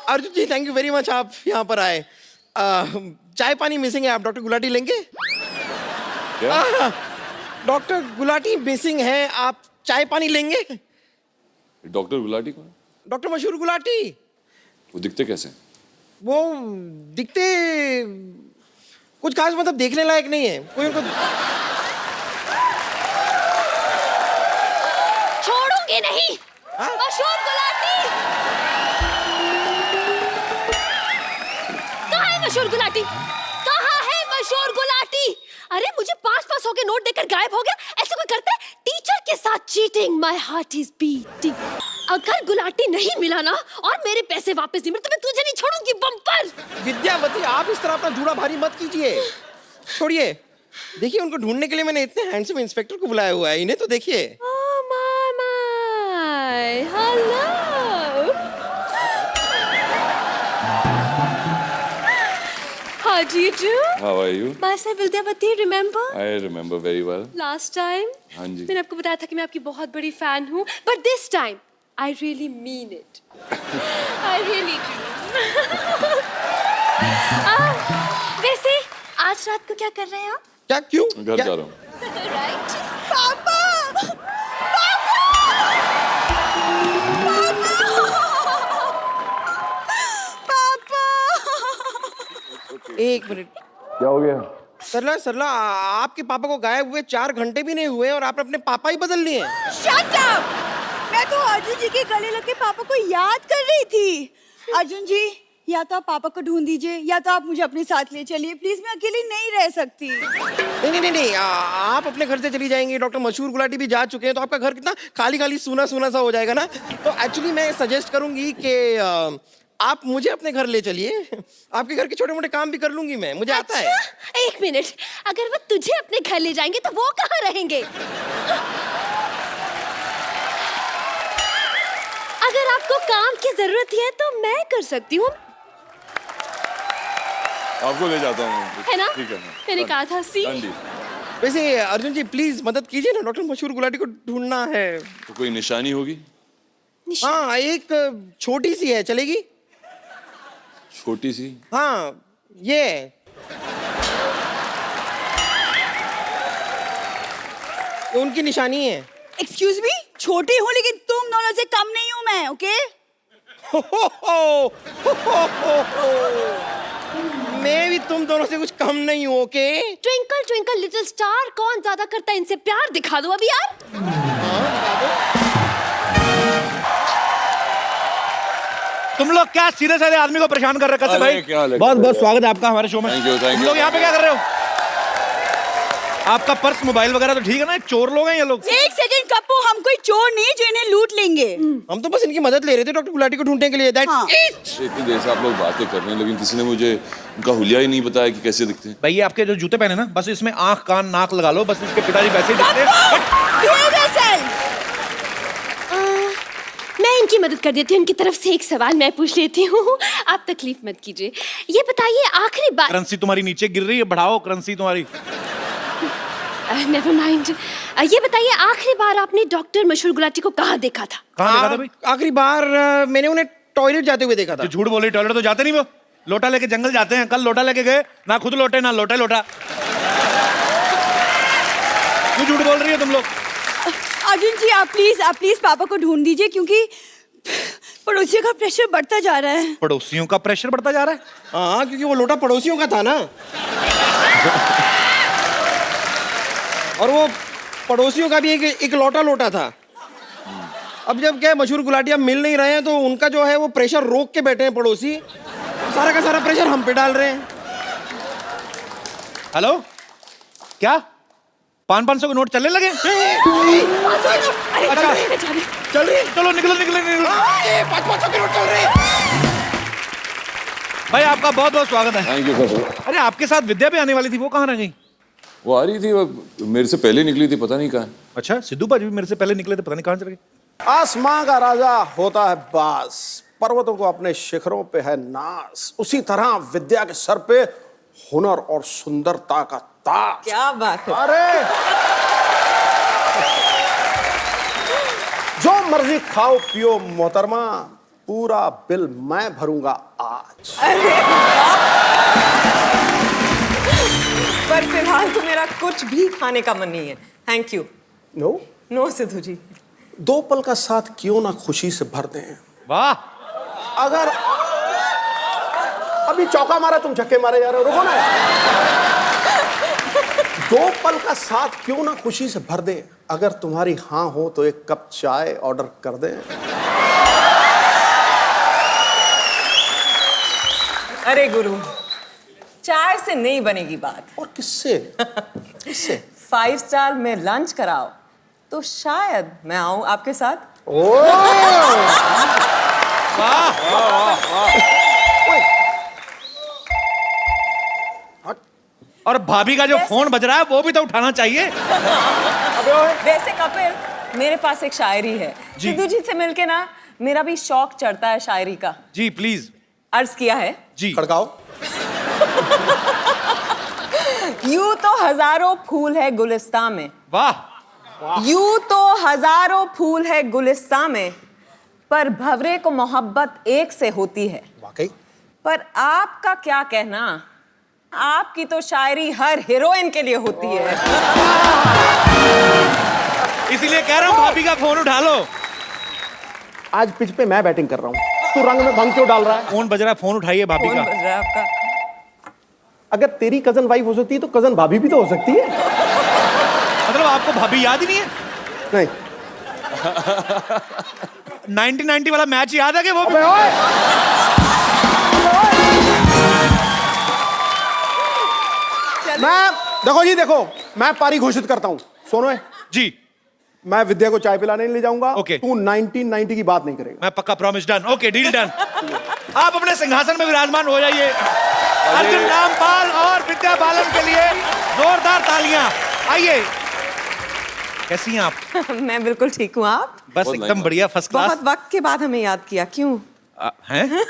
Arjun ji thank you very much, आप यहाँ पर आए। चाय पानी मिसिंग है, आप डॉक्टर गुलाटी लेंगे? डॉक्टर गुलाटी मिसिंग है, आप चाय पानी लेंगे? डॉक्टर गुलाटी कौन? डॉक्टर मशहूर गुलाटी। वो दिखते कैसे? वो दिखते कुछ खास, मतलब देखने लायक नहीं है कोई उनको। छोड़ूंगी नहीं। मशहूर गुलाटी कहाँ है? मशहूर गुलाटी कहाँ है? मशहूर गुलाटी, अरे मुझे 500 के नोट देकर गायब हो गया। ऐसे कोई करता है? टीचर के साथ cheating. My heart is beating. अगर गुलाटी नहीं मिला ना और मेरे पैसे वापस नहीं मिले तो मैं तुझे नहीं छोड़ूंगी बम्पर। विद्यावती आप इस तरह अपना जूड़ा भारी मत कीजिए, छोड़िए। देखिए उनको ढूंढने के लिए मैंने इतने हैंडसम इंस्पेक्टर को बुलाया हुआ है, इन्हें तो देखिए। Oh my hello. How do you do? How are you? Myself Vidyavati, remember? I remember very well. Last time? हाँ जी। मैंने आपको बताया था कि मैं आपकी बहुत बड़ी फैन हूँ, but this time I really mean it. I really do. वैसे आज रात को क्या कर रहे हैं आप? क्या क्यों? घर जा रहा हूँ। Right? पापा! एक मिनट, क्या हो गया? सरला सरला आपके पापा को गायब हुए 4 घंटे भी नहीं हुए और आपने अपने पापा ही बदल लिए। Shut up! मैं तो अर्जुन जी के गले लग के पापा को याद कर रही थी। अर्जुन जी, या तो आप पापा को ढूंढ दीजिए या तो आप मुझे अपने साथ ले चलिए प्लीज, मैं अकेली नहीं रह सकती। नहीं, आप अपने घर से चली जाएंगी, डॉक्टर मशहूर गुलाटी भी जा चुके हैं, तो आपका घर कितना खाली खाली सूना सूना सा हो जाएगा ना। तो एक्चुअली मैं सजेस्ट करूंगी कि आप मुझे अपने घर ले चलिए, आपके घर के छोटे मोटे काम भी कर लूंगी मैं, मुझे आता है। एक मिनट, अगर वो तुझे अपने घर ले जाएंगे तो वो कहाँ रहेंगे? अगर आपको काम की जरूरत है तो मैं कर सकती हूँ। आपको ले जाता हूँ। है ना? ठीक है। मैंने कहा था सी। वैसे अर्जुन जी प्लीज मदद कीजिए ना, डॉक्टर मशहूर गुलाटी को ढूंढना है। तो कोई निशानी होगी? हाँ एक छोटी सी है, चलेगी? छोटी सी? हाँ ये उनकी निशानी है। एक्सक्यूज मी, छोटी हूँ लेकिन तुम दोनों से कम नहीं हूँ मैं, ओके? मैं भी तुम दोनों से कुछ कम नहीं हूँ, okay? Twinkle twinkle little star, कौन ज्यादा करता है इनसे प्यार? दिखा दो अभी यार। तुम लोग क्या सीधे साधे आदमी को परेशान कर रहे हो? भाई बहुत बहुत स्वागत है आपका हमारे शो में। Thank you. तुम लोग यहाँ पे क्या कर रहे हो? आपका पर्स मोबाइल वगैरह तो ठीक है ना? चोर लोग हैं ये लोग। एक सेकंड कप्पू, हम कोई चोर नहीं जो इन्हें लूट लेंगे। हम तो बस इनकी मदद ले रहे थे डॉक्टर गुलाटी को ढूंढने के लिए। हाँ। इतनी देर से आप लोग बातें कर रहे हैं लेकिन किसी ने मुझे उनका हुलिया ही नहीं बताया कि कैसे दिखते हैं। भाई ये आपके जो जूते पहने ना, बस इसमें आंख कान नाक लगा लो, बस इसके पिताजी वैसे ही दिखते हैं। मैं इनकी मदद कर देती हूँ। इनकी तरफ से एक सवाल मैं पूछ लेती हूँ, आप तकलीफ मत कीजिए। ये बताइए आखिरी बार। करेंसी तुम्हारी नीचे गिर रही है, बढ़ाओ करेंसी तुम्हारी। Never mind. ये बताइए आखिरी बार आपने डॉक्टर मशहूर गुलाटी को कहाँ देखा था? कहाँ देखा था भाई? आखिरी बार मैंने उन्हें टॉयलेट जाते हुए देखा था। जो झूठ बोली, टॉयलेट तो जाते नहीं वो, लोटा लेके जंगल जाते हैं। कल लोटा लेके गए, ना खुद लोटे ना लोटा लोटा। क्यों झूठ बोल रही है तुम लोग? अर्जुन जी आप प्लीज पापा को ढूंढ दीजिए क्योंकि पड़ोसियों का प्रेशर बढ़ता जा रहा है। पड़ोसियों का प्रेशर बढ़ता जा रहा है? हाँ क्योंकि वो लोटा पड़ोसियों का था ना, और वो पड़ोसियों का भी एक लोटा था। अब जब क्या मशहूर गुलाटी अब मिल नहीं रहे हैं तो उनका जो है वो प्रेशर रोक के बैठे हैं पड़ोसी, सारा का सारा प्रेशर हम पे डाल रहे हैं। हेलो, क्या 500 के नोट चलने लगे? अच्छा चल रही, चलो निकलो। 500 के नोट चल रहे हैं। भाई आपका बहुत बहुत स्वागत है। Thank you sir. अरे आपके साथ विद्या भी आने वाली थी, वो कहाँ रह गई? वो आ रही थी, वो मेरे से पहले निकली थी, पता नहीं कहाँ। अच्छा, सिद्धू भाजी भी मेरे से पहले निकले थे, पता नहीं कहाँ चले गए। आसमां का राजा होता है बास, पर्वतों को अपने शिखरों पे है नास, उसी तरह विद्या के सर पे हुनर और सुंदरता का ताज। क्या बात है। अरे जो मर्जी खाओ पियो मोहतरमा, पूरा बिल मैं भरूंगा आज। पर फिलहाल तो मेरा कुछ भी खाने का मन नहीं है, thank you. No no Sidhu ji. 2 पल का साथ क्यों ना खुशी से भर दें। वाह, अगर अभी चौका मारा तुम छक्के मारे जा रहे हो, रुको ना। 2 पल का साथ क्यों ना खुशी से भर दे। अगर तुम्हारी हाँ हो तो 1 कप चाय ऑर्डर कर दें। अरे गुरु, चाय से नहीं बनेगी बात। और किससे? किससे? 5 स्टार में लंच कराओ तो शायद मैं आऊं आपके साथ। और भाभी का जो फोन बज रहा है वो भी तो उठाना चाहिए। वैसे कपिल, मेरे पास एक शायरी है। जी। सिद्धू जी से मिलके ना मेरा भी शौक चढ़ता है शायरी का। जी प्लीज। अर्ज किया है जी। खड़काओ। यूं तो हजारों फूल है गुलिस्तां में, वाह, यूं तो हजारों फूल है गुलिस्तां में, पर भंवरे को मोहब्बत एक से होती है। वाकई पर आपका क्या कहना, आपकी तो शायरी हर हीरोइन के लिए होती है। इसीलिए कह रहा हूँ भाभी का फोन उठा लो। आज पिच पे मैं बैटिंग कर रहा हूँ, तू रंग में भंग क्यों डाल रहा है? फोन बज रहा है, फोन उठाइए भाभी कौन का। बज रहा है आपका? अगर तेरी कजन वाइफ हो सकती है तो कजन भाभी भी तो हो सकती है। मतलब आपको भाभी याद ही नहीं है? नहीं। 1990 वाला मैच याद है कि वो? अबे ओए! मैं देखो जी, देखो मैं पारी घोषित करता हूँ। सोनो है जी, मैं विद्या को चाय पिलाने नहीं ले जाऊंगा। ओके। तू 1990 की बात नहीं करेगा। मैं पक्का promise. Done. Okay, deal done. आप अपने सिंहासन में विराजमान हो जाइए। अर्जुन रामपाल और विद्या बालन के लिए जोरदार तालियां। आइए। कैसी हैं आप? मैं बिल्कुल ठीक हूँ। आप? बस बहुत एकदम लाइक बढ़िया, फर्स्ट क्लास। बहुत वक्त के बाद हमें याद किया, क्यों? हैं?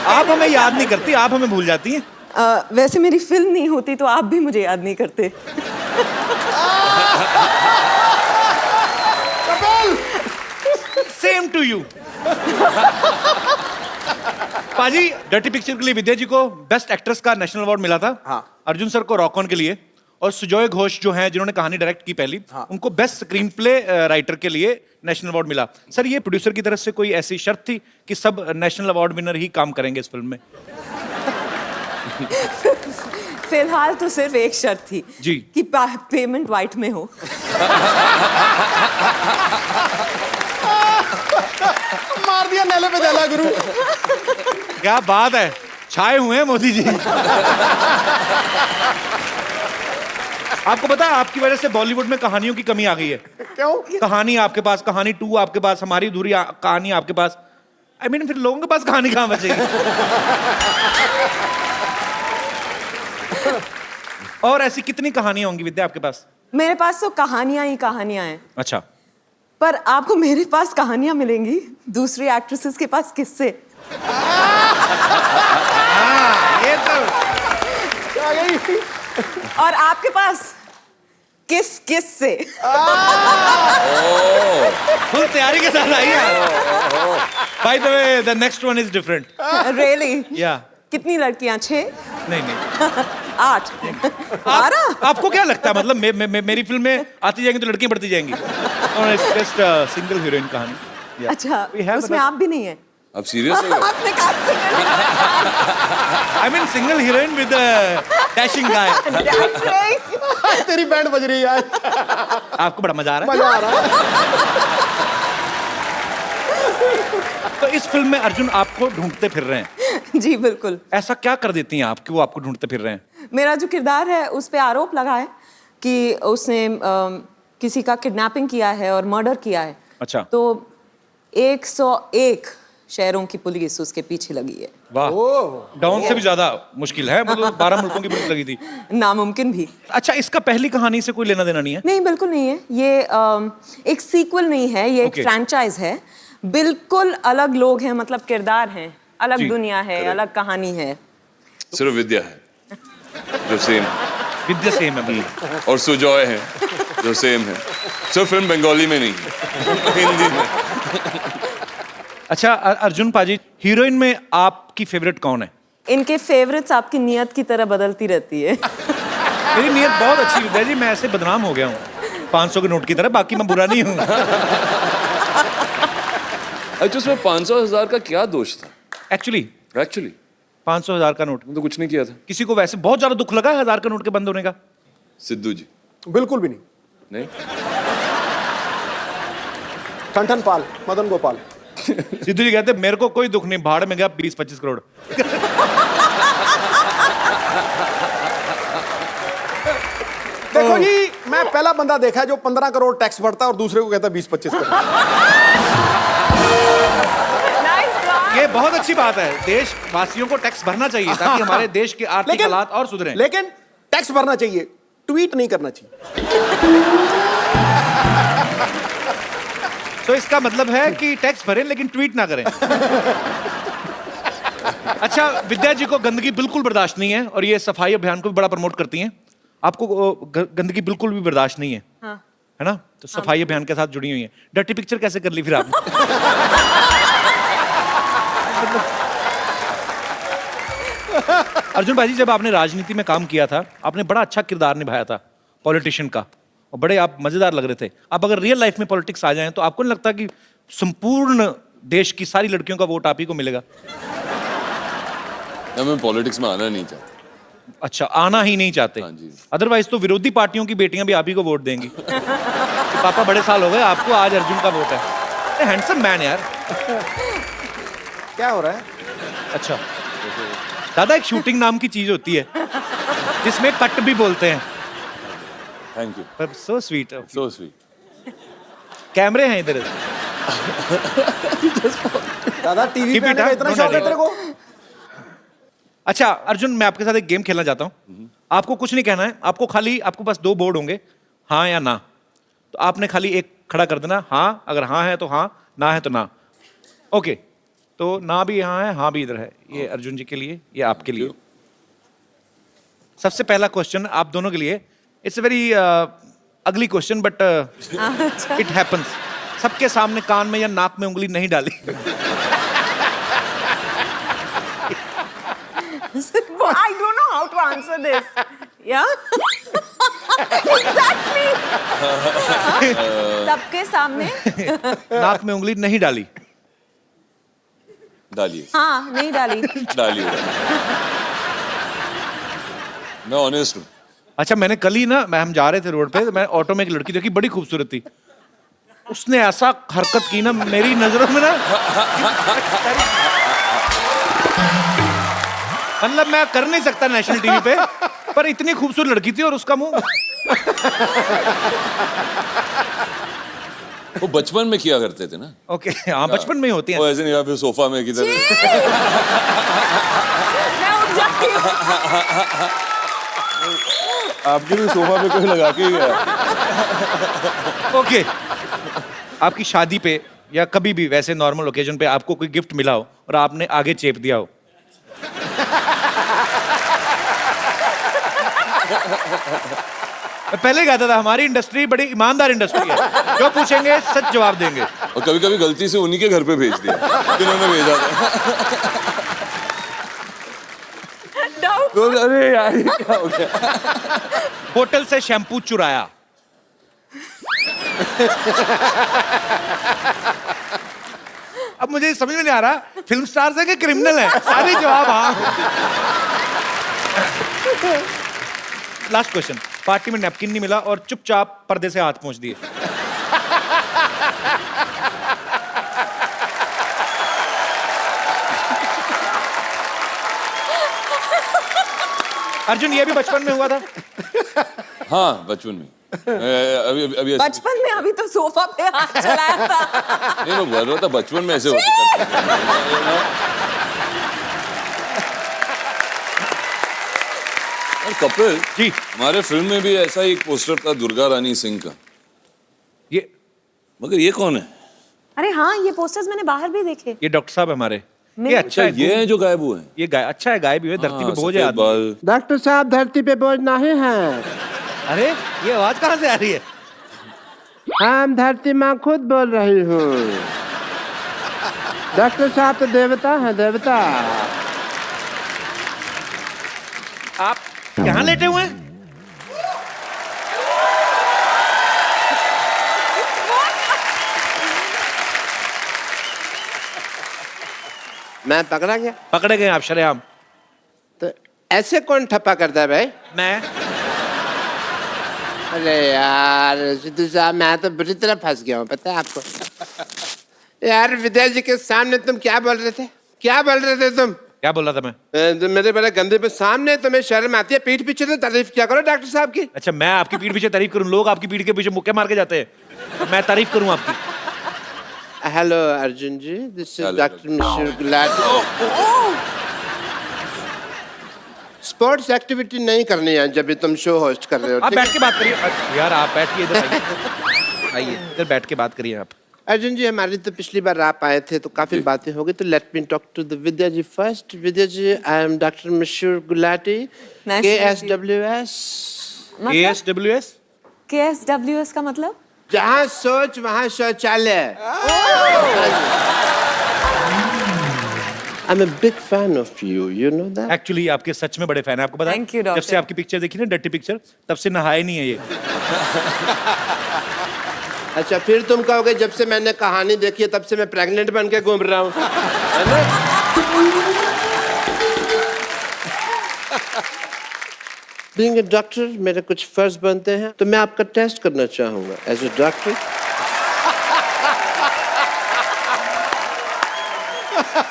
आप हमें याद नहीं करती, आप हमें भूल जाती हैं। वैसे मेरी फिल्म नहीं होती तो आप भी मुझे याद नहीं करते। Same to you. पाजी, डर्टी पिक्चर के लिए विद्या जी को बेस्ट एक्ट्रेस का नेशनल अवार्ड मिला था। हाँ। अर्जुन सर को रॉक ऑन के लिए, और सुजॉय घोष जो हैं जिन्होंने कहानी डायरेक्ट की पहली, हाँ। उनको बेस्ट स्क्रीन प्ले राइटर के लिए नेशनल अवार्ड मिला। सर, ये प्रोड्यूसर की तरफ से कोई ऐसी शर्त थी कि सब नेशनल अवार्ड विनर ही काम करेंगे इस फिल्म में? फिलहाल तो सिर्फ एक शर्त थी जी। कि पेमेंट व्हाइट में हो। मार दिया नेले पे देला गुरु। क्या बात है, छाए हुए हैं मोदी जी। आपको पता है आपकी वजह से बॉलीवुड में कहानियों की कमी आ गई है। क्यों? कहानी आपके पास, कहानी 2 आपके पास, हमारी अधूरी कहानी आपके पास। I mean, फिर लोगों के पास कहानी कहाँ बचेगी? और ऐसी कितनी कहानियां होंगी विद्या आपके पास? मेरे पास तो कहानियां ही कहानियां हैं, अच्छा। पर आपको मेरे पास कहानियां मिलेंगी, दूसरी एक्ट्रेसेस के पास किससे? ये तो आ गई। और आपके पास किस से? फुल तैयारी के साथ आई है। By the way, the next one is different. Really? Yeah. कितनी लड़कियां? 6? नहीं 8? 12? आपको क्या लगता है, मतलब मेरी फिल्म में आती जाएंगी तो लड़कियां बढ़ती जाएंगी? और जस्ट सिंगल हीरोइन कहानी। Yeah. अच्छा, We have उसमें another- आप भी नहीं है? अब सीरियस है? आपने कहा I mean single heroine with a dashing guy. That's right. तेरी बैंड बज रही है यार। आपको बड़ा मजा आ रहा है? मजा आ रहा है। तो इस फिल्म में अर्जुन आपको ढूंढते फिर रहे हैं। जी बिल्कुल। ऐसा क्या कर देती हैं आप कि वो आपको ढूंढते फिर रहे हैं? मेरा जो किरदार है उस पे आरोप लगा है कि उसने किसी का किडनैपिंग किया है और मर्डर किया है। अच्छा। तो 101 शहरों की पुलिस उसके पीछे लगी है। वाह, डाउन से भी ज्यादा मुश्किल है, मतलब 12 मुल्कों की पुलिस लगी थी। नामुमकिन भी। अच्छा, इसका पहली कहानी से कोई लेना देना नहीं है? नहीं, बिल्कुल नहीं है। ये एक सीक्वल नहीं है, ये एक Okay. फ्रैंचाइज है। बिल्कुल अलग लोग हैं, मतलब किरदार हैं, अलग जी, दुनिया है, अलग कहानी है। सिर्फ विद्या है जो सेम, विद्या सेम है। और सुजॉय है जो सेम है। सिर्फ फिल्म बंगाली में नहीं, हिंदी में। अच्छा अर्जुन पाजी, हीरोइन में आपकी फेवरेट कौन है? इनके फेवरेट्स आपकी नियत की तरह बदलती रहती है। मेरी नीयत बहुत अच्छी है विद्या जी, मैं ऐसे बदनाम हो गया हूँ 500 के नोट की तरह, बाकी मैं बुरा नहीं हूँ। अच्छा उसमें 500,000 का क्या दोष था? एक्चुअली 500,000 का नोट मैंने तो कुछ नहीं किया था। किसी को वैसे बहुत ज्यादा दुख लगा 1000 का नोट के बंद होने का? सिद्धू जी बिल्कुल भी नहीं। नहीं, ठन पाल, मदन गोपाल। सिद्धू जी कहते मेरे को कोई दुख नहीं, भाड़ में गया 20-25 करोड़। देखो जी, मैं पहला बंदा देखा है जो 15 करोड़ टैक्स भरता है और दूसरे को कहता है 20-25 करोड़। ये बहुत अच्छी बात है, देशवासियों को टैक्स भरना चाहिए ताकि हमारे देश के आर्थिक हालात और सुधरें। लेकिन टैक्स भरना चाहिए, ट्वीट नहीं करना चाहिए। तो इसका मतलब है कि टैक्स भरें लेकिन ट्वीट ना करें। अच्छा, विद्या जी को गंदगी बिल्कुल बर्दाश्त नहीं है और ये सफाई अभियान को भी बड़ा प्रमोट करती हैं। आपको गंदगी बिल्कुल भी बर्दाश्त नहीं है, हाँ। है ना? तो सफाई अभियान के साथ जुड़ी हुई है। डर्टी पिक्चर कैसे कर ली फिर आपने? अर्जुन भाई, जब आपने राजनीति में काम किया था, आपने बड़ा अच्छा किरदार निभाया था पॉलिटिशियन का, और बड़े आप मजेदार लग रहे थे। आप अगर रियल लाइफ में पॉलिटिक्स आ जाएं तो आपको नहीं लगता कि संपूर्ण देश की सारी लड़कियों का वोट आप ही को मिलेगा? ना, मैं पॉलिटिक्स में आना नहीं चाहता। अच्छा, आना ही नहीं चाहते? हाँ जी। अदरवाइज तो विरोधी पार्टियों की बेटियां भी आप ही को वोट देंगी। पापा बड़े साल हो गए आपको, आज अर्जुन का वोट है। हैंडसम मैन यार। क्या हो रहा है? अच्छा दादा, एक शूटिंग नाम की चीज होती है जिसमें कट भी बोलते हैं। थैंक यू, पर सो स्वीट। So sweet. कैमरे हैं इधर। दादा टीवी Keep पे it आने का up, इतना don't शौक है worry. तेरे को? अच्छा अर्जुन, मैं आपके साथ एक गेम खेलना चाहता हूँ। आपको कुछ नहीं कहना है, आपको बस 2 बोर्ड होंगे, हाँ या ना। तो आपने खाली एक खड़ा कर देना, हाँ अगर हाँ है तो हाँ, ना है तो ना। ओके, तो ना भी यहाँ है, हाँ भी इधर है। ये अर्जुन जी के लिए, ये आपके लिए। सबसे पहला क्वेश्चन आप दोनों के लिए। It's a very ugly question but it happens. सबके सामने कान में या नाक में उंगली नहीं डाली। I don't know how to answer this. Yeah? Exactly. सबके सामने नाक में उंगली नहीं डाली। डालिए। हाँ, नहीं डाली। डालिए। मैं ऑनेस्ट हूँ। अच्छा, मैंने कल ही ना, हम जा रहे थे रोड पे, तो मैं ऑटो में एक लड़की देखी, बड़ी खूबसूरत थी। उसने ऐसा हरकत की ना मेरी नजरों में ना, मतलब मैं कर नहीं सकता नेशनल टीवी पे, पर इतनी खूबसूरत लड़की थी और उसका मुंह। वो बचपन में किया करते थे ना। ओके, हाँ बचपन में ही होती वो है। ऐसे नहीं, या फिर सोफा में किधर। मैं उठ जाती हूँ। आपके भी सोफा पे कोई लगा के ही गया। ओके, आपकी शादी पे या कभी भी वैसे नॉर्मल ओकेजन पे आपको कोई गिफ्ट मिला हो और आपने आगे चेप दिया हो। मैं पहले ही कहता था हमारी इंडस्ट्री बड़ी ईमानदार इंडस्ट्री है, जो पूछेंगे सच जवाब देंगे। और कभी कभी गलती से उन्हीं के घर पे भेज दिया जिन्होंने भेजा था। तो अरे यार ये क्या हो गया? होटल से शैम्पू चुराया। अब मुझे समझ में नहीं आ रहा फिल्म स्टार्स है कि क्रिमिनल है। सारे जवाब हाँ। लास्ट क्वेश्चन, पार्टी में नैपकिन नहीं मिला और चुपचाप पर्दे से हाथ पहुंच दिए। अर्जुन, ये भी बचपन में हुआ था? हाँ बचपन में। अभी अभी बचपन में अभी तो सोफा पे हाथ चलाया था। नहीं, मैं बोल रहा था बचपन में ऐसे होते और कपिल जी, हमारे फिल्म में भी ऐसा एक पोस्टर था दुर्गा रानी सिंह का। ये मगर ये कौन है? अरे हाँ, ये पोस्टर्स मैंने बाहर भी देखे। ये डॉक्टर साहब हमारे। ये मेरे- अच्छा है, ये है जो गायब हुए हैं। ये गाय अच्छा है, गाय भी हुए, धरती पे बोझ है सफेद आदमी। बाल। डॉक्टर साहब धरती पे बोझ नहीं है। अरे ये आवाज कहाँ से आ रही है? हम धरती माँ खुद बोल रही हूँ। डॉक्टर साहब तो देवता हैं, देवता। आप यहाँ लेटे हुए हैं? मैं पकड़ा गया? पकड़े गए आप शरेआम। तो ऐसे कौन ठप्पा करता है भाई? मैं। अरे यार सिद्धू साहब, मैं तो बुरी तरह फंस गया हूँ, पता है आपको? यार विद्या जी के सामने तुम क्या बोल रहे थे? क्या बोल रहे थे तुम? क्या बोल रहा था मैं? तुम मेरे बड़े गंदे पे सामने तुम्हें शर्म आती है, पीठ पीछे तो तारीफ क्या करो डॉक्टर साहब की। अच्छा, मैं आपकी पीठ पीछे तारीफ करूं? लोग आपकी पीठ के पीछे मुक्के मार के जाते हैं, मैं तारीफ करूं आपकी? Hello Arjun ji, this is Hello. Doctor Mishra Gulati. Sports activity नहीं करनी है जब भी तुम शो होस्ट कर रहे हो। आप ठीक बैठ है? के बात करिए यार, आप बैठिए इधर, आइए आइए इधर बैठ के बात करिए आप। अर्जुन जी, हमारी तो पिछली बार आप आए थे तो काफी बातें हो गई, तो let me talk to the Vidya ji first. Vidya ji, I am doctor Mishra Gulati, Nice to meet you. KSWS। ASWS? KSWS का मतलब? जहाँ सोच वहाँ शौचालय। I'm a big fan of you, you know that? Actually आपके सच में बड़े फैन है, आपको पता है? Thank you, जब doctor. से आपकी पिक्चर देखी ना, डर्टी पिक्चर, तब से नहाए नहीं है ये। अच्छा, फिर तुम कहोगे जब से मैंने कहानी देखी है तब से मैं प्रेग्नेंट बन के घूम रहा हूँ, है ना? Being a doctor, मेरे कुछ फर्ज बनते हैं, तो मैं आपका टेस्ट करना चाहूँगा एज ए डॉक्टर।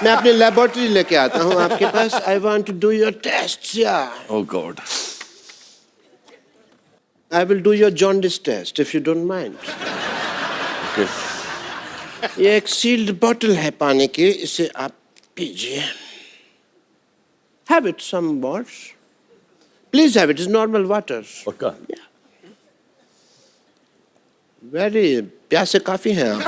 मैं अपनी लेबोरेटरी लेके आता हूँ आपके पास। I want to do your tests, yeah. Oh God. I will do your jaundice test if you don't mind. Okay. ये एक सील्ड बोतल है पानी की, इसे आप पीजिए। Have it some more. Please have it. It's normal water. पक्का? Very प्यासे काफी हैं आप।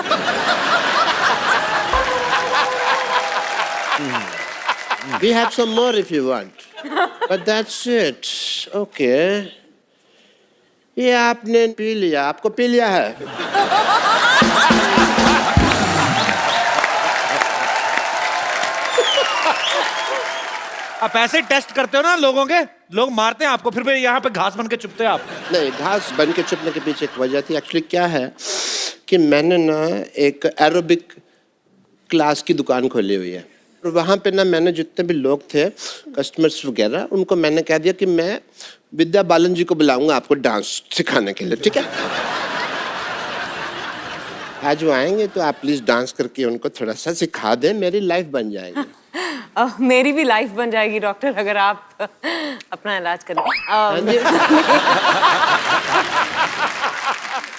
We have some more if you want. But that's it. Okay. ये आपने पी लिया, आपको पी लिया है। आप ऐसे टेस्ट करते हो ना लोगों के, लोग मारते हैं आपको, फिर भी यहाँ पे घास बन के चुपते हैं आप। नहीं, घास बन के चुपने के पीछे एक वजह थी। एक्चुअली क्या है कि मैंने ना एक एरोबिक क्लास की दुकान खोली हुई है, और वहाँ पे ना मैंने जितने भी लोग थे कस्टमर्स वगैरह, उनको मैंने कह दिया कि मैं विद्या बालन जी को बुलाऊंगा आपको डांस सिखाने के लिए, ठीक है? आज वो आएंगे तो आप प्लीज डांस करके उनको थोड़ा सा सिखा दें, मेरी लाइफ बन जाएगी। मेरी भी लाइफ बन जाएगी डॉक्टर, अगर आप अपना इलाज करें।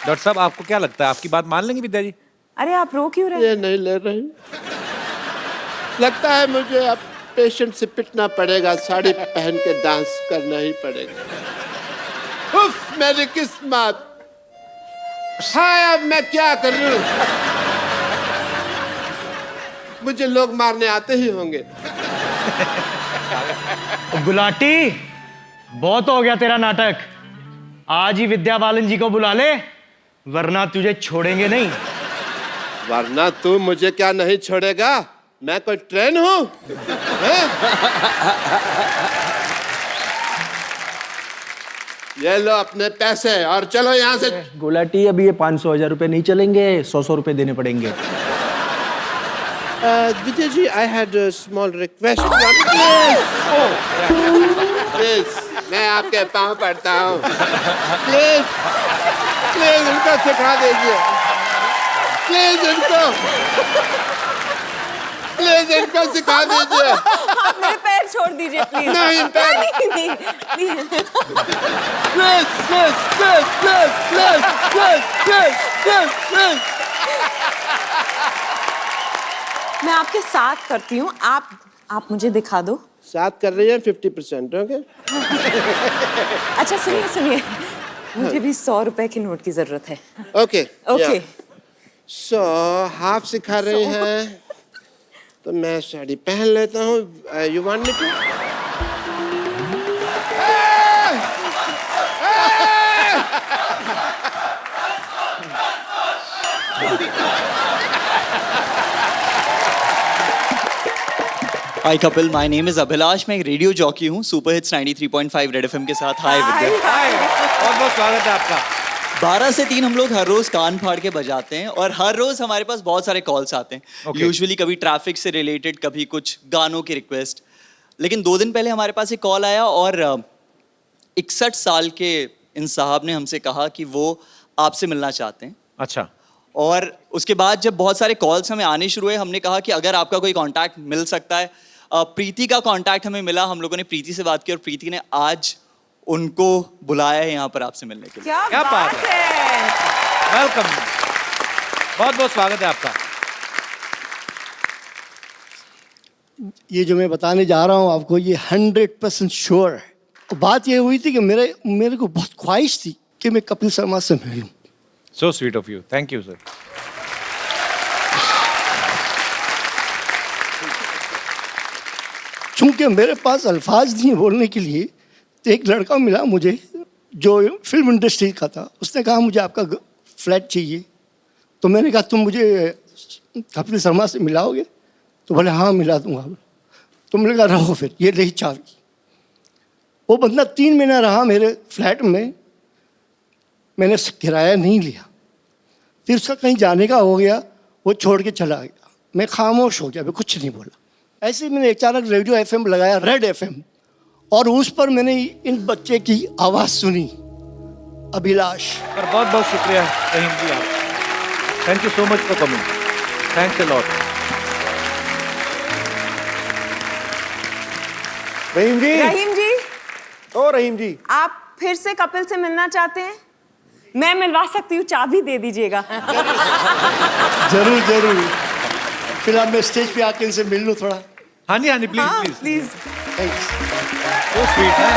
डॉक्टर साहब, आपको क्या लगता है, आपकी बात मान लेंगे विद्या जी? अरे आप रो क्यों रहे हैं? ये नहीं ले रही, लगता है मुझे अब पेशेंट से पिटना पड़ेगा, साड़ी पहन के डांस करना ही पड़ेगा। उफ, मेरी किस्मत। हाँ, अब मैं क्या करूं? मुझे लोग मारने आते ही होंगे। गुलाटी, बहुत हो गया तेरा नाटक। आज ही विद्या बालन जी को बुला ले, वरना तुझे छोड़ेंगे नहीं। वरना तू मुझे क्या नहीं छोड़ेगा? मैं कोई ट्रेन हूं? ये लो अपने पैसे और चलो यहाँ से। गुलाटी, अभी ये 500,000 रुपए नहीं चलेंगे, 100 रुपए देने पड़ेंगे। Vijay ji, I had a small request. Please, मैं आपके पाँव पड़ता हूँ। Please, please इनको सिखा दीजिए। Please इनको सिखा दीजिए। आप मेरे पैर छोड़ दीजिए प्लीज। नहीं, पैर नहीं, प्लीज। Please. मैं आपके साथ करती हूँ, आप मुझे दिखा दो। साथ कर रही है 50%, ओके? अच्छा सुनिए, मुझे भी 100 रुपए के नोट की जरूरत है। Okay okay. सो हाफ सिखा रही हैं तो मैं साड़ी पहन लेता हूँ। You want me to? Hi Kapil, my name is Abhilash. मैं एक रेडियो जॉकी हूँ सुपर हिट्स 93.5 रेड एफएम के साथ। हाय विद्या, हाय, बहुत बहुत स्वागत है आपका। 12 से 3 हम लोग हर रोज कान फाड़ के बजाते हैं और हर रोज हमारे पास बहुत सारे कॉल्स आते हैं। Okay. यूजुअली कभी ट्रैफिक से रिलेटेड, कभी कुछ गानों की रिक्वेस्ट। लेकिन 2 दिन पहले हमारे पास एक कॉल आया और 61 साल के इन साहब ने हमसे कहा कि वो आपसे मिलना चाहते हैं। अच्छा। और उसके बाद जब बहुत सारे कॉल्स हमें आने शुरू हुए, हमने कहा कि अगर आपका कोई कांटेक्ट मिल सकता है। प्रीति का कांटेक्ट हमें मिला, हम लोगों ने प्रीति से बात की और प्रीति ने आज उनको बुलाया है यहाँ पर आपसे मिलने के लिए। क्या बात है। वेलकम, बहुत बहुत स्वागत है आपका। ये जो मैं बताने जा रहा हूँ आपको, ये 100% श्योर है। बात ये हुई थी कि मेरे को बहुत ख्वाहिश थी कि मैं कपिल शर्मा से मिलूं। So sweet of you. Thank you, sir. चूंकि मेरे पास अल्फाज नहीं बोलने के लिए, तो एक लड़का मिला मुझे जो फिल्म इंडस्ट्री का था। उसने कहा मुझे आपका फ्लैट चाहिए। तो मैंने कहा तुम मुझे कपिल शर्मा से मिलाओगे? तो बोले हाँ मिला दूंगा। तो मैंने कहा रहो फिर, ये रही चाबी। वो बंदा 3 महीना रहा मेरे फ्लैट में, मैंने किराया नहीं लिया। फिर उसका कहीं जाने का हो गया, वो छोड़ के चला गया। मैं खामोश हो गया, मैं कुछ नहीं बोला। ऐसे ही मैंने अचानक रेडियो एफएम लगाया, रेड एफएम, और उस पर मैंने इन बच्चे की आवाज़ सुनी, अभिलाष। और बहुत बहुत शुक्रिया रहीम जी आप। Thank you so much for coming. Thanks a lot. Rahim ji, Rahim ji, ओ रहीम जी, आप फिर से कपिल से मिलना चाहते हैं? मैं मिलवा सकती हूँ, चाबी दे दीजिएगा। जरूर जरूर। फिलहाल मैं स्टेज पे आके इनसे मिल लूँ थोड़ा। हाँ जी, हाँ जी, please please please. Thanks. So sweet है।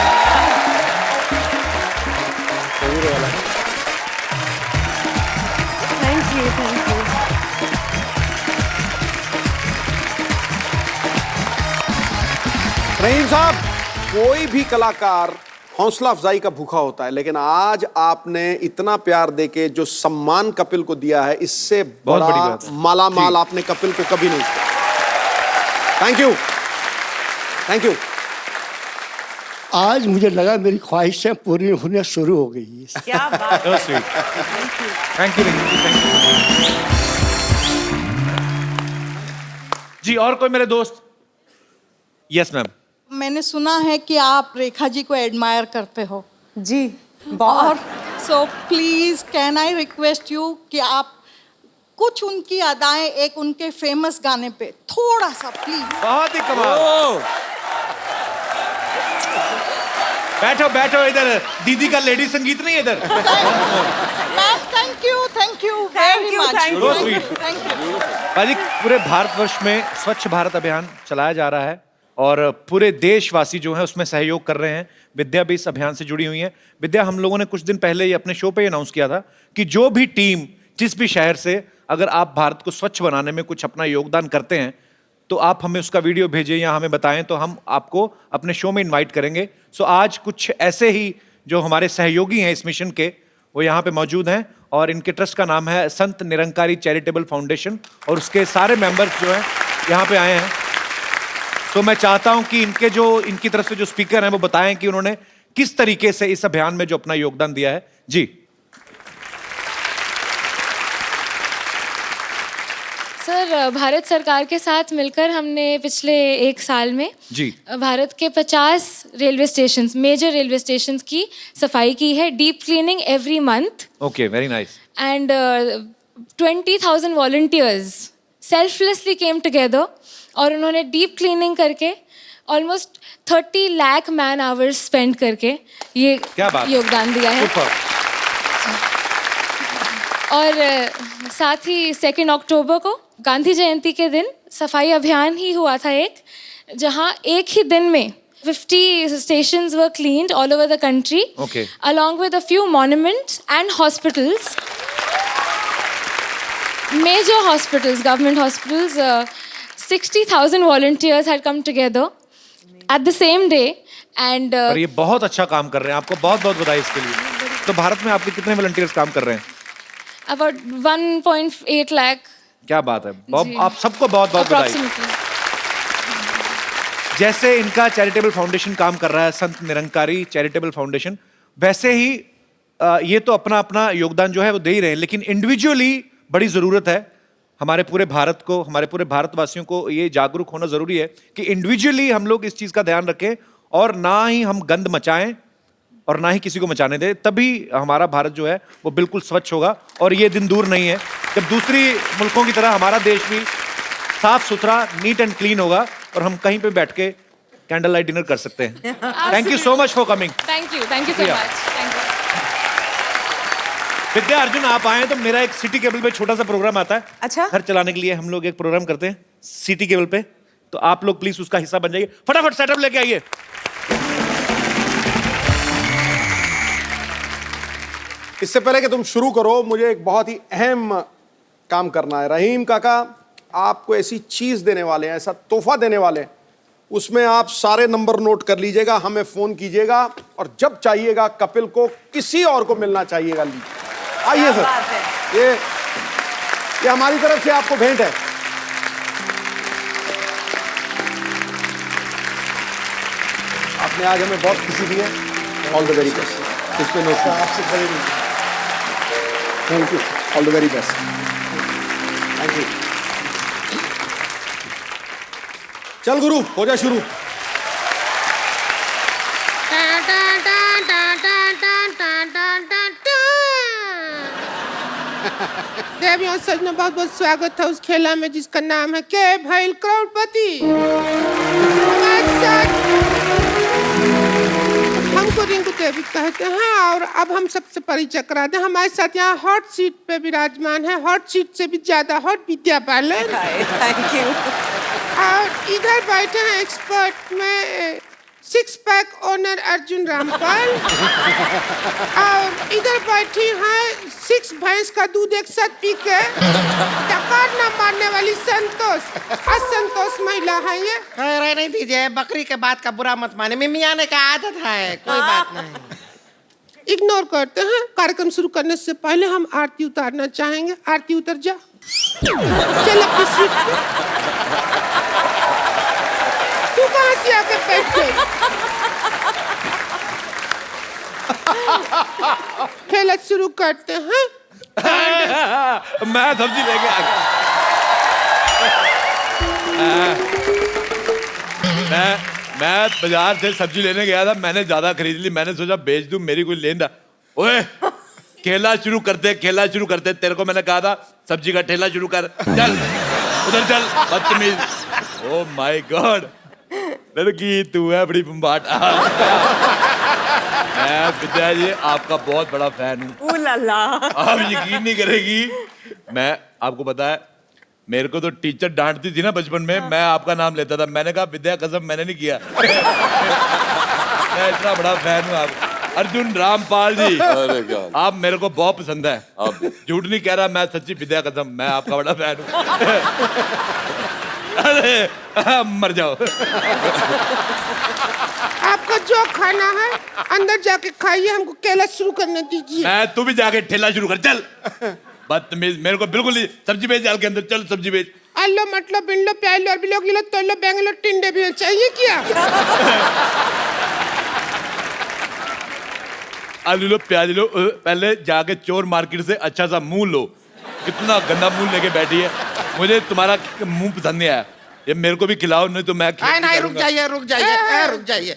Thank you, thank you. Rahim साहब, कोई भी कलाकार हौसला अफजाई का भूखा होता है, लेकिन आज आपने इतना प्यार देके जो सम्मान कपिल को दिया है, इससे बहुत बड़ी बड़ा बात है। मालामाल आपने कपिल को कभी नहीं किया। Thank you, thank you. आज मुझे लगा मेरी ख्वाहिशें पूरी होना शुरू हो गई है। क्या बात so sweet. Thank you Rahim ji, thank you ji. और कोई मेरे दोस्त? Yes ma'am. मैंने सुना है कि आप रेखा जी को एडमायर करते हो जी, बहुत। और so please can I request you कि आप कुछ उनकी अदाएं एक उनके फेमस गाने पे थोड़ा सा प्लीज। बहुत ही कमाल। बैठो बैठो, इधर दीदी का लेडी संगीत नहीं है इधर। Ma'am thank you very much. So sweet. Thank you. भाजी, पूरे भारतवर्ष में स्वच्छ भारत अभियान चलाया जा रहा है और पूरे देशवासी जो हैं उसमें सहयोग कर रहे हैं। विद्या भी इस अभियान से जुड़ी हुई है। विद्या, हम लोगों ने कुछ दिन पहले ही अपने शो पे अनाउंस किया था कि जो भी टीम जिस भी शहर से, अगर आप भारत को स्वच्छ बनाने में कुछ अपना योगदान करते हैं तो आप हमें उसका वीडियो भेजें या हमें बताएं, तो हम आपको अपने शो में इनवाइट करेंगे। सो आज कुछ ऐसे ही जो हमारे सहयोगी हैं इस मिशन के, वो यहाँ पे मौजूद हैं और इनके ट्रस्ट का नाम है संत निरंकारी चैरिटेबल फाउंडेशन और उसके सारे मेंबर्स जो हैं यहाँ पे आए हैं। तो मैं चाहता हूं कि इनकी तरफ से जो स्पीकर हैं वो बताएं कि उन्होंने किस तरीके से इस अभियान में जो अपना योगदान दिया है। जी सर, भारत सरकार के साथ मिलकर हमने पिछले 1 साल में जी भारत के 50 railway stations, major railway stations की सफाई की है, deep cleaning every month. Okay, very nice. And 20,000 volunteers selflessly came together और उन्होंने डीप क्लीनिंग करके almost 30 lakh man hours spend करके ये योगदान दिया है। और साथ ही 2 अक्टूबर को गांधी जयंती के दिन सफाई अभियान ही हुआ था एक, जहां एक ही दिन में 50 stations were cleaned all over the country, along with a few monuments and hospitals, major hospitals, government hospitals. 60,000 volunteers had come together at the same day and और ये बहुत अच्छा काम कर रहे हैं, आपको बहुत बहुत बधाई इसके लिए। तो भारत में आपके कितने वॉलंटियर्स काम कर रहे हैं? about 1.8 lakh। क्या बात है, आप सबको बहुत बहुत बधाई। जैसे इनका चैरिटेबल फाउंडेशन काम कर रहा है, संत निरंकारी चैरिटेबल फाउंडेशन, वैसे ही ये तो अपना अपना योगदान जो है वो दे ही रहे हैं, लेकिन इंडिविजुअली बड़ी ज़रूरत है हमारे पूरे भारत को, हमारे पूरे भारतवासियों को ये जागरूक होना ज़रूरी है कि इंडिविजुअली हम लोग इस चीज़ का ध्यान रखें और ना ही हम गंद मचाएं और ना ही किसी को मचाने दें, तभी हमारा भारत जो है वो बिल्कुल स्वच्छ होगा। और ये दिन दूर नहीं है जब दूसरी मुल्कों की तरह हमारा देश भी साफ सुथरा, नीट एंड क्लीन होगा और हम कहीं पे बैठ के कैंडल लाइट डिनर कर सकते हैं। Thank you so much for coming. Thank you so much. Thank you. Vidya Arjun, आप आए तो मेरा एक सिटी केबल पे छोटा सा प्रोग्राम आता है। अच्छा। घर चलाने के लिए हम लोग एक प्रोग्राम करते हैं सिटी केबल पे, तो आप लोग प्लीज उसका हिस्सा बन जाइए। फटाफट सेटअप लेके आइए। इससे पहले कि तुम शुरू करो, मुझे एक बहुत ही अहम काम करना है। रहीम काका आपको ऐसी चीज देने वाले हैं, ऐसा तोहफा देने वाले हैं, उसमें आप सारे नंबर नोट कर लीजिएगा, हमें फोन कीजिएगा और जब चाहिएगा कपिल को किसी और को मिलना चाहिएगा। आइए सर, ये हमारी तरफ से आपको भेंट है। आपने आज हमें बहुत खुशी दी है। All the very best. इस पे नोट आपसे thank you. All the very best. Thank you. चल गुरु, हो जा शुरू। देवियों सजनों, बहुत बहुत स्वागत है उस खेला में जिसका नाम है के भैल करोड़पति। हमारे साथ हमको रिंकू देवी कहते हैं और अब हम सबसे परिचय करा दें। हमारे साथ यहाँ हॉट सीट पे विराजमान है, हॉट सीट से भी ज्यादा hot Vidya Balan. Thank you. और इधर बैठे हैं एक्सपर्ट में six pack owner Arjun Rampal. और इधर बैठी हैं 6 भैंस का दूध एक साथ पी के टकार न मारने वाली संतोष। असंतोष महिला है ये। रहने दीजिए, बकरी के बात का बुरा मत माने, मिमी आने का आदत है, कोई बात नहीं। इग्नोर करते हैं। कार्यक्रम शुरू करने से पहले हम आरती उतारना चाहेंगे। आरती उतर जा। चल अपनी सीट पे। तू कहाँ से आके बैठ गई? खेला शुरू करते हैं। मैं सब्जी लेके आ गया। मैं बाजार से सब्जी लेने गया था, मैंने ज्यादा खरीद ली, मैंने सोचा बेच दूं, मेरी कोई लेंदा। ओए खेला शुरू करते, तेरे को मैंने कहा था सब्जी का ठेला शुरू कर। चल उधर चल, बदतमीज। ओह माय गॉड, लड़की तू है बड़ी बम्बाट। मैं विद्या जी आपका बहुत बड़ा फैन हूँ। आप यकीन नहीं करेगी, मैं आपको पता है मेरे को तो टीचर डांटती थी ना बचपन में, मैं आपका नाम लेता था। मैंने कहा विद्या कसम मैंने नहीं किया। मैं इतना बड़ा फैन हूँ आप अर्जुन रामपाल जी। अरे क्या आप मेरे को बहुत पसंद है। आप झूठ नहीं कह रहा, मैं सच्ची विद्या कसम मैं आपका बड़ा फैन हूँ। अरे मर जाओ। आपको जो खाना है अंदर जाके खाइए, हमको केला शुरू करने दीजिए। मैं तू भी जाके ठेला शुरू कर। चल बदतमीज, मेरे को बिल्कुल नहीं। सब्जी बेच जाल के अंदर, चल सब्जी बेच। आलो मतलब बिल्लो प्यालो और बिलो किलो तोलो बेंगलो टिंडे भी चाहिए क्या? आलू लो प्याज लो, पहले जाके चोर मार्केट से अच्छा सा मुंह लो। कितना गंदा मुंह लेके बैठी है, मुझे तुम्हारा मुंह पसंद नहीं आया। ये मेरे को भी खिलाओ, नहीं तो मैं नहीं, रुक जाइए।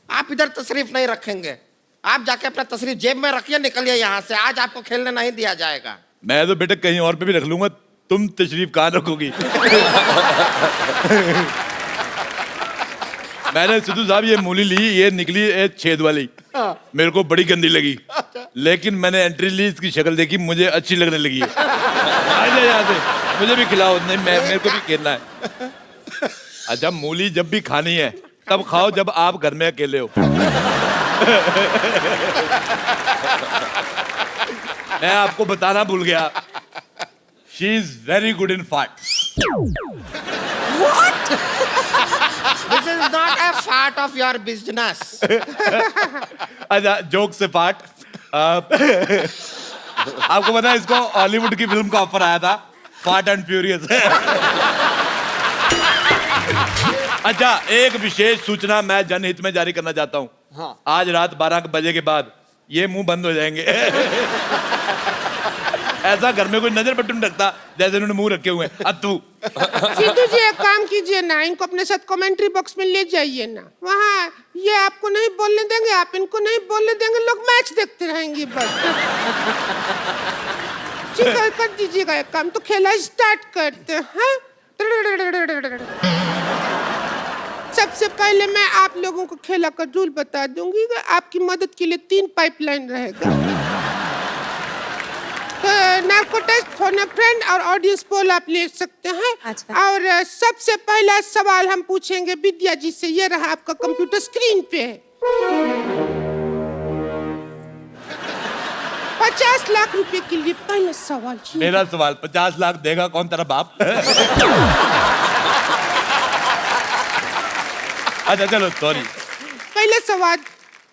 आप इधर तशरीफ नहीं रखेंगे, आप जाके अपना तशरीफ जेब में रखिए, निकलिए यहाँ से। आज आपको खेलने नहीं दिया जाएगा। मैं तो बेटा कहीं और पे भी रख लूंगा, तुम तशरीफ कहाँ रखोगी? मैंने सिद्धू साहब ये मूली ली, ये निकली छेद वाली, मेरे को बड़ी गंदी लगी, लेकिन मैंने एंट्री ली, इसकी शक्ल देखी, मुझे अच्छी लगने लगी है। आ जा यहाँ से, मुझे भी खिलाओ। नहीं, मेरे को भी खेलना है। अच्छा, मूली जब भी खानी है तब खाओ जब आप घर में अकेले हो। मैं आपको बताना भूल गया, she is very good in fart. What? This is not a part of your business. अच्छा, जोक से पार्ट। आपको पता है इसको हॉलीवुड की फिल्म का ऑफर आया था, फास्ट एंड फ्यूरियस। अच्छा, एक विशेष सूचना मैं जनहित में जारी करना चाहता हूँ। हाँ। आज रात 12 बजे के बाद ये मुंह बंद हो जाएंगे। ऐसा घर में कोई नजर पट्टू नहीं रखता जैसे उन्होंने मुंह रखे हुए हैं। अब तू सिद्धू जी एक काम कीजिए ना, इनको अपने साथ कमेंट्री बॉक्स में ले जाइए ना, वहाँ ये आपको नहीं बोलने देंगे, आप इनको नहीं बोलने देंगे, लोग मैच देखते रहेंगे बस। ठीक है, कर दीजिएगा एक काम, तो खेला स्टार्ट करते हैं। सबसे पहले मैं आप लोगों को खेला का रूल बता दूंगी। आपकी मदद के लिए 3 पाइपलाइन रहेगा। तो narco test, phone a friend और ऑडियंस पोल आप ले सकते हैं। अच्छा। और सबसे पहला सवाल हम पूछेंगे विद्या जी से। ये रहा आपका कंप्यूटर स्क्रीन पे। 50 लाख रुपए के लिए पहला सवाल। मेरा सवाल, 50 लाख देगा कौन तेरा बाप? अच्छा चलो, सॉरी। पहला सवाल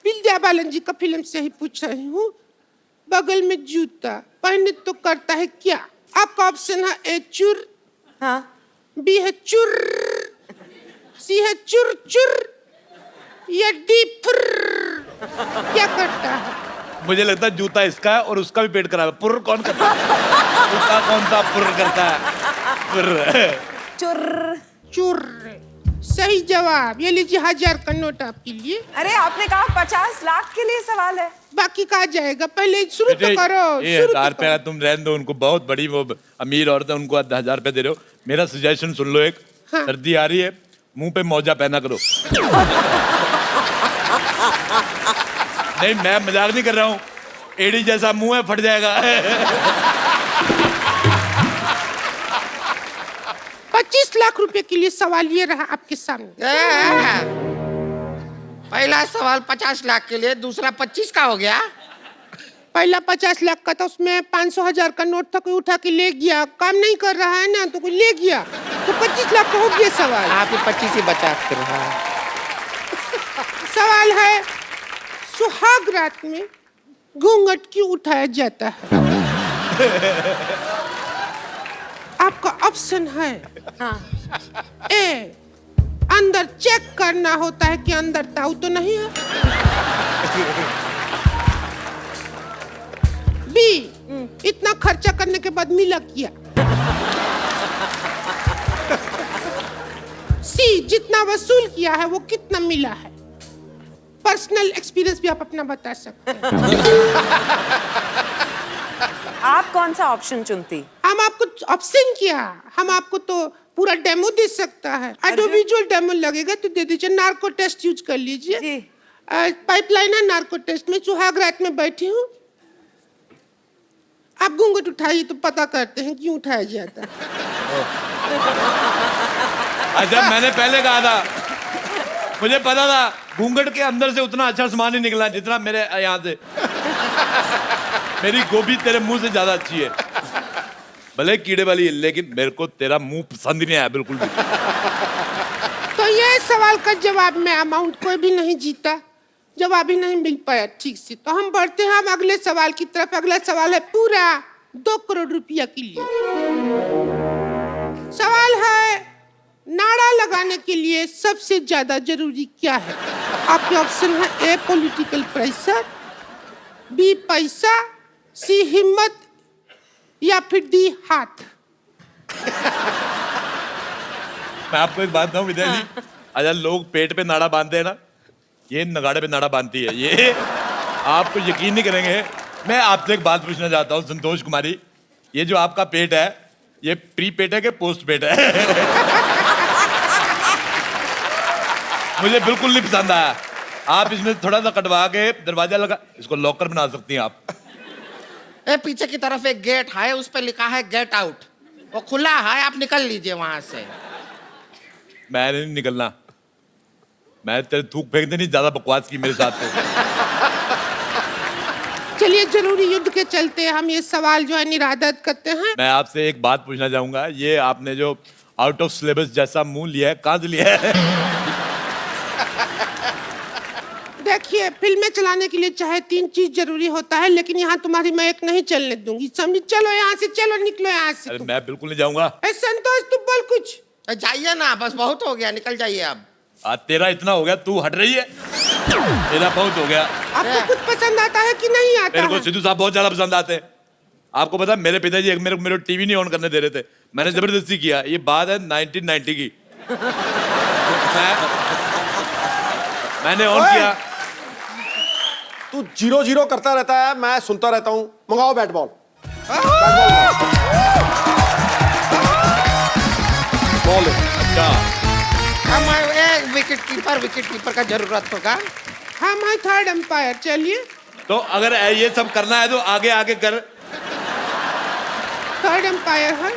विद्या बालन जी का फिल्म से ही पूछ रही हूँ। बगल में जूता पहने तो करता है क्या? आपका ऑप्शन है ए चुर, हाँ, बी है चुर, सी है चुर चुर, या डी फुर। क्या करता है? मुझे लगता है जूता इसका है और उसका भी पेट खराब है। पुर्र कौन करता है? उसका कौन सा पुर्र करता है? पुर्र। चुर। चुर सही जवाब। ये लीजिए 1000 का नोट आपके लिए। अरे आपने कहा 50 लाख के लिए सवाल है। बाकी कहा जाएगा, पहले शुरू तो करो। ये 1000 रुपया तुम रहने दो, उनको बहुत बड़ी वो अमीर औरत है, उनको 1000 रुपया दे रहे हो। मेरा सजेशन सुन लो एक। हाँ। सर्दी आ रही है, मुंह पे मौजा पहना करो। नहीं, मैं मजाक नहीं कर रहा हूँ। एड़ी जैसा मुंह है, फट जाएगा। 25 लाख रुपए के लिए सवाल ये रहा आपके सामने। पहला सवाल 50 लाख के लिए, दूसरा 25 का हो गया। पहला 50 लाख का था, उसमें 500,000 का नोट था, कोई उठा के ले गया। काम नहीं कर रहा है ना, तो कोई ले गया, तो 25 लाख का हो गया सवाल। आप ही 25 ही बचा कर रहा है। सवाल है, सुहाग रात में घूंघट क्यों उठाया जाता है? आपका ऑप्शन है ए, अंदर चेक करना होता है कि अंदर ताऊ तो नहीं है। बी, इतना खर्चा करने के बाद मिला क्या। सी, जितना वसूल किया है वो कितना मिला है। पर्सनल एक्सपीरियंस भी आप अपना बता सकते हैं। आप कौन सा ऑप्शन चुनती? हम आपको ऑप्शन क्या, हम आपको तो पूरा डेमो दे सकता है। ऑडियोविजुअल डेमो लगेगा तो दे दीजिए। नार्को टेस्ट यूज कर लीजिए। पाइपलाइन है नार्को टेस्ट में। सुहाग रात में बैठी हूँ, आप घूंघट उठाइए तो पता करते हैं क्यों उठाया जाता है। अच्छा, मैंने पहले कहा था, मुझे पता था घूंघट के अंदर से उतना अच्छा सामान नहीं निकला जितना मेरे यहाँ से। मेरी गोभी तेरे मुंह से ज्यादा अच्छी है, भले कीड़े वाली है, लेकिन मेरे को तेरा मुंह पसंद नहीं आया बिल्कुल भी। तो ये सवाल का जवाब में अमाउंट कोई भी नहीं जीता, जवाब ही नहीं मिल पाया ठीक से। तो हम बढ़ते हैं हम अगले सवाल की तरफ। अगला सवाल है पूरा 2 करोड़ रुपया के लिए। सवाल है, नाड़ा लगाने के लिए सबसे ज्यादा जरूरी क्या है? आपके ऑप्शन है ए, पॉलिटिकल प्रेशर, बी, पैसा, सी, हिम्मत, या फिर डी, हाथ। मैं आपको एक बात बताऊं विद्या जी, अच्छा लोग पेट पे नाड़ा बांधते हैं ना, ये नगाड़े पे नाड़ा बांधती है। ये आपको यकीन नहीं करेंगे। मैं आपसे एक बात पूछना चाहता हूँ संतोष कुमारी, ये जो आपका पेट है, ये प्री पेट है कि पोस्ट पेट है? मुझे बिल्कुल नहीं पसंद आया। आप इसमें थोड़ा सा कटवा के दरवाजा लगा, इसको लॉकर बना सकती हैं आप। पीछे की तरफ एक गेट है, उस पर लिखा है गेट आउट, वो खुला है, आप निकल लीजिए वहां से। मैं नहीं निकलना, मैं तेरे थूक फेंकते नहीं, ज्यादा बकवास की मेरे साथ। चलिए जरूरी युद्ध के चलते हम ये सवाल जो है निरादत करते हैं। मैं आपसे एक बात पूछना चाहूंगा, ये आपने जो आउट ऑफ सिलेबस जैसा मुंह लिया है, कहाँ से लिया है? देखिए, फिल्में चलाने के लिए चाहे 3 चीज जरूरी होता है, लेकिन यहाँ तुम्हारी मैं एक नहीं चलने दूंगी, समझी? चलो यहाँ से, चलो निकलो यहाँ से। अरे मैं बिल्कुल नहीं जाऊंगा। संतोष, तू बोल कुछ। जाइए ना, बस बहुत हो गया, निकल जाइए आप। आज तेरा इतना हो गया, तू हट रही है। तेरा बहुत हो गया। आपको कुछ पसंद आता है कि नहीं आता मेरे को है? सिद्धू साहब बहुत ज्यादा पसंद आते हैं। आपको पता है मेरे पिताजी मेरे टीवी नहीं ऑन करने दे रहे थे, मैंने जबरदस्ती किया। ये बात है 1990 की। मैंने ऑन किया। तू 0-0 करता रहता है, मैं सुनता रहता हूँ। मंगाओ बैट बॉल। बॉल अच्छा, हम विकेट कीपर का जरूरत होगा। हम हैं थर्ड एम्पायर, चलिए। तो अगर ये सब करना है तो आगे आगे कर। थर्ड एम्पायर है।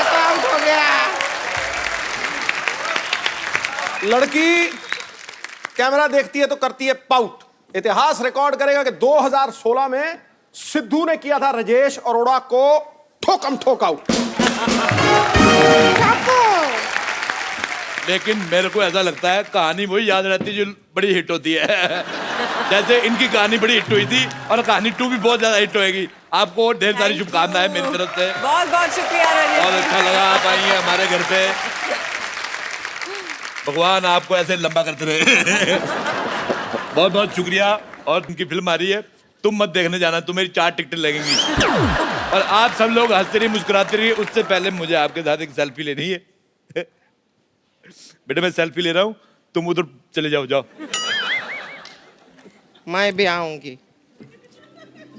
तो आउट हो गया। लड़की कैमरा देखती है तो करती है पाउट। इतिहास रिकॉर्ड करेगा कि 2016 में सिद्धू ने किया था राजेश अरोड़ा को ठोकम ठोक आउट। लेकिन मेरे को ऐसा लगता है कहानी वही याद रहती है जो बड़ी हिट होती है। जैसे इनकी कहानी बड़ी हिट हुई थी और कहानी 2 भी बहुत ज्यादा हिट होएगी। आपको ढेर सारी शुभकामनाएं मेरी तरफ से। बहुत बहुत शुक्रिया राजेश। बहुत अच्छा लगा आप आई हैं हमारे घर पे। भगवान आपको ऐसे लंबा करते रहे। बहुत बहुत शुक्रिया। और उनकी फिल्म आ रही है, तुम मत देखने जाना, तुम्हें 4 टिकटें लगेंगी। और आप सब लोग हंसते रहिए, मुस्कुराते रहिए। उससे पहले मुझे आपके साथ एक सेल्फी लेनी है। बेटा मैं सेल्फी ले रहा हूँ, तुम उधर चले जाओ। जाओ। मैं भी आऊंगी।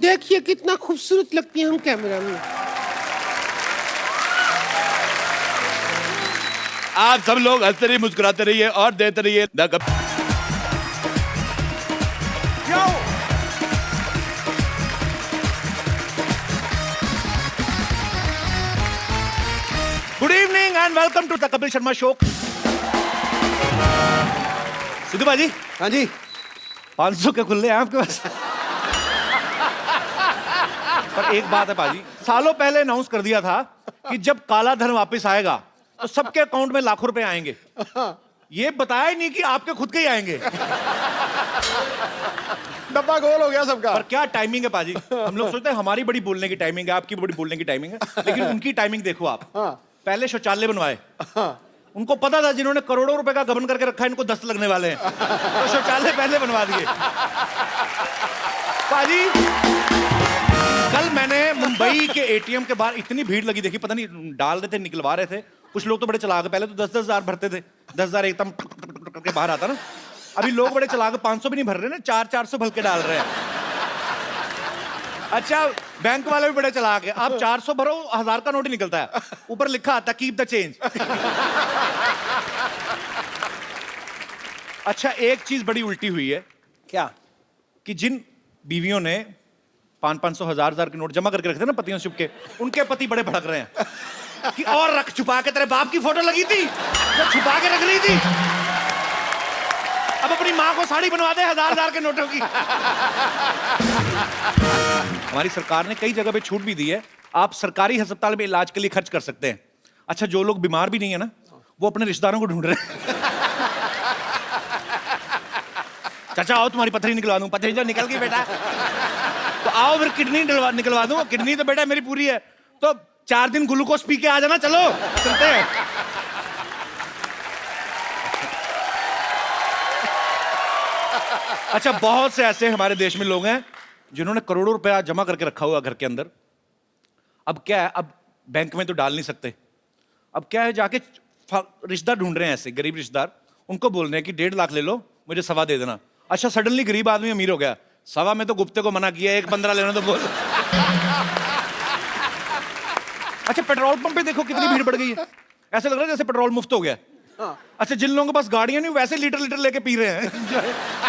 देखिए कितना खूबसूरत लगती है हम कैमरा में। आप सब लोग हंसते रहिए, मुस्कुराते रहिए और देते रहिए। Good evening and welcome to the Kapil Sharma show. Sidhu बाजी। हाँ जी। 500 के खुले हैं आपके पास। पर एक बात है पाजी, सालों पहले अनाउंस कर दिया था कि जब काला धन वापस आएगा तो सबके अकाउंट में लाखों रुपए आएंगे। ये बताया ही नहीं कि आपके खुद के ही आएंगे। डब्बा गोल हो गया सबका। पर क्या टाइमिंग है पाजी। हम लोग सोचते हैं हमारी बड़ी बोलने की टाइमिंग है, आपकी बड़ी बोलने की टाइमिंग है, लेकिन उनकी टाइमिंग देखो आप। पहले शौचालय बनवाए। उनको पता था जिन्होंने करोड़ों रुपए का गबन करके रखा है इनको 10 लगने वाले हैं, तो शौचालय पहले बनवा दिए। पाजी कल मैंने मुंबई के एटीएम के बाहर इतनी भीड़ लगी देखी, पता नहीं डाल रहे थे निकलवा रहे थे। कुछ लोग तो बड़े चलाक, पहले तो 10-10 हजार भरते थे, 10,000 एकदम करके बाहर आता ना। अभी लोग बड़े चलाक 500 भी नहीं भर रहे ना, 400 भर के डाल रहे हैं। अच्छा बैंक वाले भी बड़े चलाक है, आप 400 भरो 1000 का नोट ही निकलता है, ऊपर लिखा आता कीप द चेंज। अच्छा एक चीज बड़ी उल्टी हुई है। क्या? कि जिन बीवियों ने 500 1000 के नोट जमा करके रखे थे ना पतियों से छुपके, उनके पति बड़े भड़क रहे हैं कि और रख, छुपा के, तेरे बाप की फोटो लगी थी जो छुपा के रख ली थी, अब अपनी माँ को साड़ी बनवा दे 1000 के नोटों की। हमारी सरकार ने कई जगह पे छूट भी दी है, आप सरकारी अस्पताल में इलाज के लिए खर्च कर सकते हैं। अच्छा जो लोग बीमार भी नहीं है ना, वो अपने रिश्तेदारों को ढूंढ रहे हैं। चाचा आओ तुम्हारी पथरी निकलवा दूं। पथरी तो निकल गई बेटा, तो आओ फिर किडनी निकलवा दूं। किडनी तो बेटा मेरी पूरी है, तो 4 दिन ग्लूकोज पी के आ जाना, चलो चलते हैं। अच्छा बहुत से ऐसे हमारे देश में लोग हैं जिन्होंने करोड़ों रुपया जमा करके रखा हुआ घर के अंदर। अब क्या है, अब बैंक में तो डाल नहीं सकते, अब क्या है जाके रिश्तेदार ढूंढ रहे हैं, ऐसे गरीब रिश्तेदार, उनको बोल रहे हैं कि 1.5 लाख ले लो, मुझे 1.25 दे देना। अच्छा सडनली गरीब आदमी अमीर हो गया, 1.25 में तो गुप्ते को मना किया, 1.15 लेना तो बोल। अच्छा पेट्रोल पंप पे देखो कितनी भीड़ बढ़ गई है, ऐसे लग रहा है जैसे पेट्रोल मुफ्त हो गया। अच्छा जिन लोगों के पास गाड़ियां नहीं वैसे लीटर लेके पी रहे हैं।